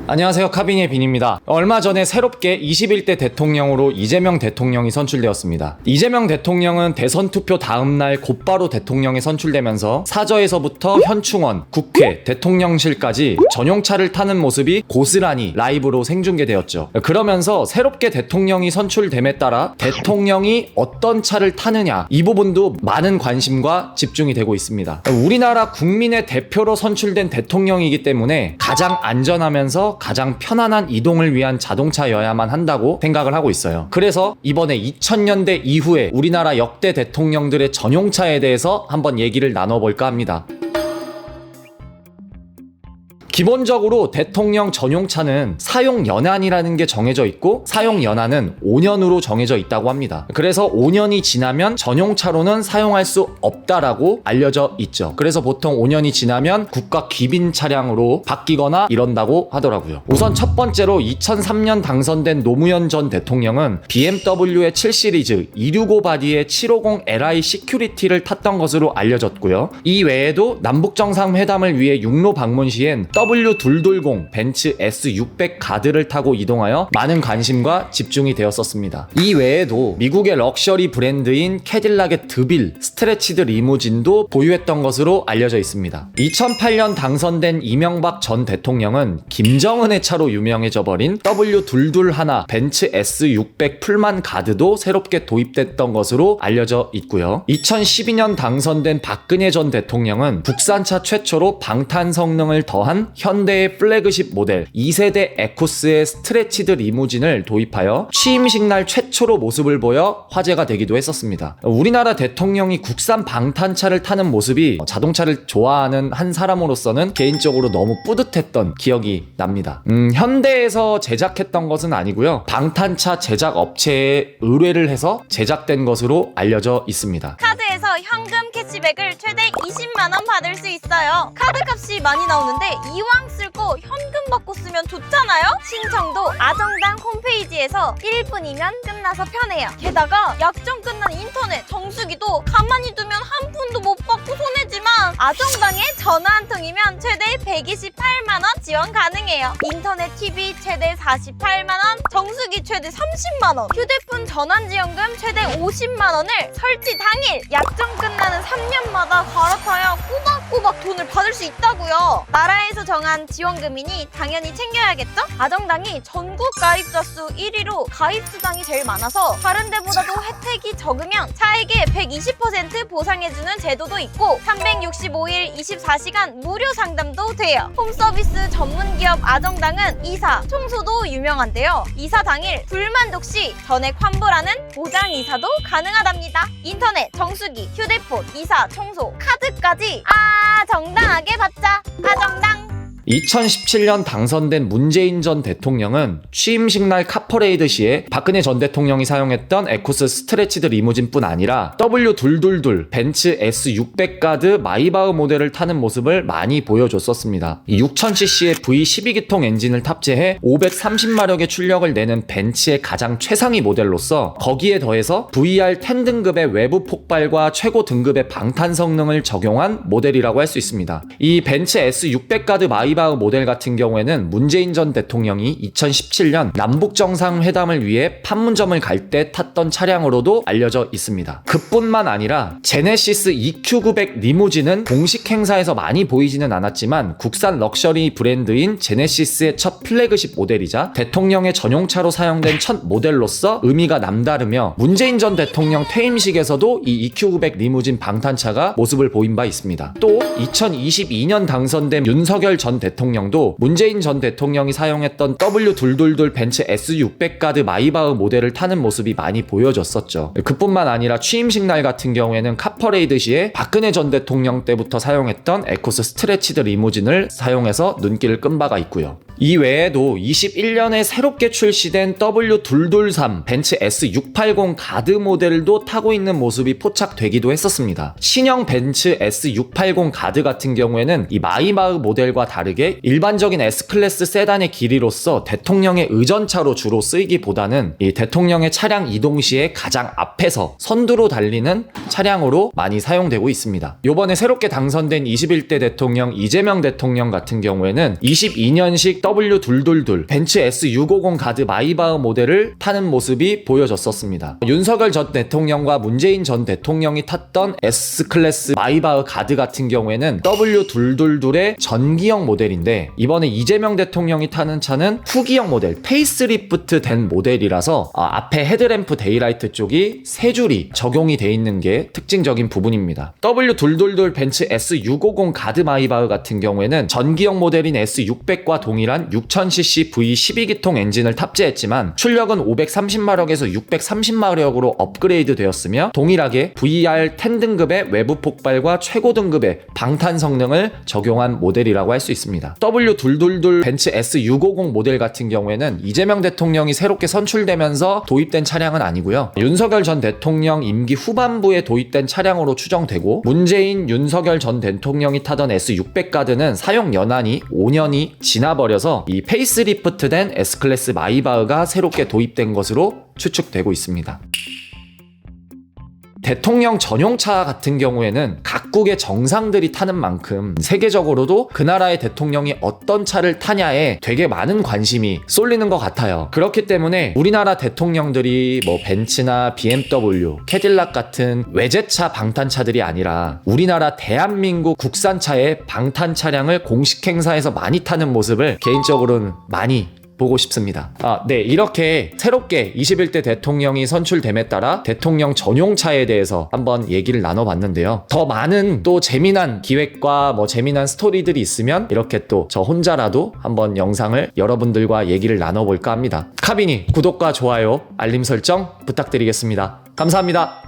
안녕하세요, 카비니의 빈입니다. 얼마 전에 새롭게 21대 대통령으로 이재명 대통령이 선출되었습니다. 이재명 대통령은 대선 투표 다음날 곧바로 대통령에 선출되면서 사저에서부터 현충원, 국회, 대통령실까지 전용차를 타는 모습이 고스란히 라이브로 생중계되었죠. 그러면서 새롭게 대통령이 선출됨에 따라 대통령이 어떤 차를 타느냐, 이 부분도 많은 관심과 집중이 되고 있습니다. 우리나라 국민의 대표로 선출된 대통령이기 때문에 가장 안전하면서 가장 편안한 이동을 위한 자동차여야만 한다고 생각을 하고 있어요. 그래서 이번에 2000년대 이후에 우리나라 역대 대통령들의 전용차에 대해서 한번 얘기를 나눠볼까 합니다. 기본적으로 대통령 전용차는 사용 연한이라는 게 정해져 있고 사용 연한은 5년으로 정해져 있다고 합니다. 그래서 5년이 지나면 전용차로는 사용할 수 없다라고 알려져 있죠. 그래서 보통 5년이 지나면 국가 귀빈 차량으로 바뀌거나 이런다고 하더라고요. 우선 첫 번째로 2003년 당선된 노무현 전 대통령은 BMW의 7시리즈 265 바디의 750 Li 시큐리티를 탔던 것으로 알려졌고요. 이 외에도 남북정상회담을 위해 육로 방문 시엔 W220 벤츠 S600 가드를 타고 이동하여 많은 관심과 집중이 되었었습니다. 이 외에도 미국의 럭셔리 브랜드인 캐딜락의 드빌 스트레치드 리무진도 보유했던 것으로 알려져 있습니다. 2008년 당선된 이명박 전 대통령은 김정은의 차로 유명해져 버린 W221 벤츠 S600 풀만 가드도 새롭게 도입됐던 것으로 알려져 있고요. 2012년 당선된 박근혜 전 대통령은 국산차 최초로 방탄 성능을 더한 현대의 플래그십 모델 2세대 에코스의 스트레치드 리무진을 도입하여 취임식 날 최초로 모습을 보여 화제가 되기도 했었습니다. 우리나라 대통령이 국산 방탄차를 타는 모습이 자동차를 좋아하는 한 사람으로서는 개인적으로 너무 뿌듯했던 기억이 납니다. 현대에서 제작했던 것은 아니고요. 방탄차 제작 업체에 의뢰를 해서 제작된 것으로 알려져 있습니다. 카드에서 현금 캐시백을 최대 20만원 받을 수 있어요. 카드 값이 많이 나오는데 이왕 쓸 거 현금 받고 쓰면 좋잖아요? 신청도 아정당 홈페이지에서 1분이면 끝나서 편해요. 게다가 약정 끝난 인터넷 정수기도 가만히 두면 한 푼도 못 받고 손해지만 아정당에 전화 한 통이면 최대 128만원 지원 가능해요. 인터넷 TV 최대 48만원, 정수기 최대 30만원, 휴대폰 전환지원금 최대 50만원을 설치 당일 약정 끝나는 3년마다 갈아타야 꼬박꼬박 돈을 받을 수 있다고요. 나라에서 정한 지원금이니 당연히 챙겨야겠죠? 아정당이 전국 가입자 수 1위로 가입 수당이 제일 많아서 다른 데보다도 혜택이 적으면 차액의 120% 보상해주는 제도도 있고 365일 24시간 무료 상담도 돼요. 홈서비스 전문기업 아정당은 이사, 청소도 유명한데요. 이사 당일 불만족 시 전액 환불하는 보장 이사도 가능하답니다. 인터넷, 정수기, 휴대폰, 이사, 청소, 카드까지 정당하게 받자. 아정당. 2017년 당선된 문재인 전 대통령은 취임식 날 카퍼레이드 시에 박근혜 전 대통령이 사용했던 에코스 스트레치드 리무진뿐 아니라 W222 벤츠 S600 가드 마이바흐 모델을 타는 모습을 많이 보여줬었습니다. 6000cc의 V12기통 엔진을 탑재해 530마력의 출력을 내는 벤츠의 가장 최상위 모델로서 거기에 더해서 VR10 등급의 외부 폭발과 최고 등급의 방탄 성능을 적용한 모델이라고 할 수 있습니다. 이 벤츠 S600 가드 마이바흐 모델 같은 경우에는 문재인 전 대통령이 2017년 남북정상회담을 위해 판문점을 갈 때 탔던 차량으로도 알려져 있습니다. 그뿐만 아니라 제네시스 EQ900 리무진은 공식 행사에서 많이 보이지는 않았지만 국산 럭셔리 브랜드인 제네시스의 첫 플래그십 모델이자 대통령의 전용차로 사용된 첫 모델로서 의미가 남다르며 문재인 전 대통령 퇴임식에서도 이 EQ900 리무진 방탄차가 모습을 보인 바 있습니다. 또 2022년 당선된 윤석열 전 대통령도 문재인 전 대통령이 사용했던 W222 벤츠 S600 가드 마이바흐 모델을 타는 모습이 많이 보여졌었죠. 그뿐만 아니라 취임식 날 같은 경우에는 카퍼레이드 시에 박근혜 전 대통령 때부터 사용했던 에코스 스트레치드 리무진을 사용해서 눈길을 끈 바가 있고요. 이 외에도 21년에 새롭게 출시된 W223 벤츠 S680 가드 모델도 타고 있는 모습이 포착되기도 했었습니다. 신형 벤츠 S680 가드 같은 경우에는 이 마이바흐 모델과 다르게 다르게 일반적인 S클래스 세단의 길이로서 대통령의 의전차로 주로 쓰이기보다는 이 대통령의 차량 이동 시에 가장 앞에서 선두로 달리는 차량으로 많이 사용되고 있습니다. 요번에 새롭게 당선된 21대 대통령 이재명 대통령 같은 경우에는 22년식 W222 벤츠 S650 가드 마이바흐 모델을 타는 모습이 보여졌었습니다. 윤석열 전 대통령과 문재인 전 대통령이 탔던 S클래스 마이바흐 가드 같은 경우에는 W222의 전기형 모델인데 이번에 이재명 대통령이 타는 차는 후기형 모델 페이스리프트 된 모델이라서 앞에 헤드램프 데이라이트 쪽이 세 줄이 적용이 돼 있는 게 특징적인 부분입니다. W222 벤츠 S650 가드 마이바흐 같은 경우에는 전기형 모델인 S600과 동일한 6000cc V12기통 엔진을 탑재했지만 출력은 530마력에서 630마력으로 업그레이드 되었으며 동일하게 VR10 등급의 외부 폭발과 최고 등급의 방탄 성능을 적용한 모델이라고 할 수 있습니다. W222 벤츠 S650 모델 같은 경우에는 이재명 대통령이 새롭게 선출되면서 도입된 차량은 아니고요. 윤석열 전 대통령 임기 후반부에 도입된 차량으로 추정되고 문재인 윤석열 전 대통령이 타던 S600 가드는 사용 연한이 5년이 지나버려서 이 페이스리프트된 S클래스 마이바흐가 새롭게 도입된 것으로 추측되고 있습니다. 대통령 전용차 같은 경우에는 각국의 정상들이 타는 만큼 세계적으로도 그 나라의 대통령이 어떤 차를 타냐에 되게 많은 관심이 쏠리는 것 같아요. 그렇기 때문에 우리나라 대통령들이 뭐 벤츠나 BMW, 캐딜락 같은 외제차 방탄차들이 아니라 우리나라 대한민국 국산차의 방탄 차량을 공식 행사에서 많이 타는 모습을 개인적으로는 많이 보고 싶습니다. 네, 이렇게 새롭게 21대 대통령이 선출됨에 따라 대통령 전용차에 대해서 한번 얘기를 나눠봤는데요. 더 많은 또 재미난 기획과 뭐 재미난 스토리들이 있으면 이렇게 또 저 혼자라도 한번 영상을 여러분들과 얘기를 나눠볼까 합니다. 카비니 구독과 좋아요, 알림 설정 부탁드리겠습니다. 감사합니다.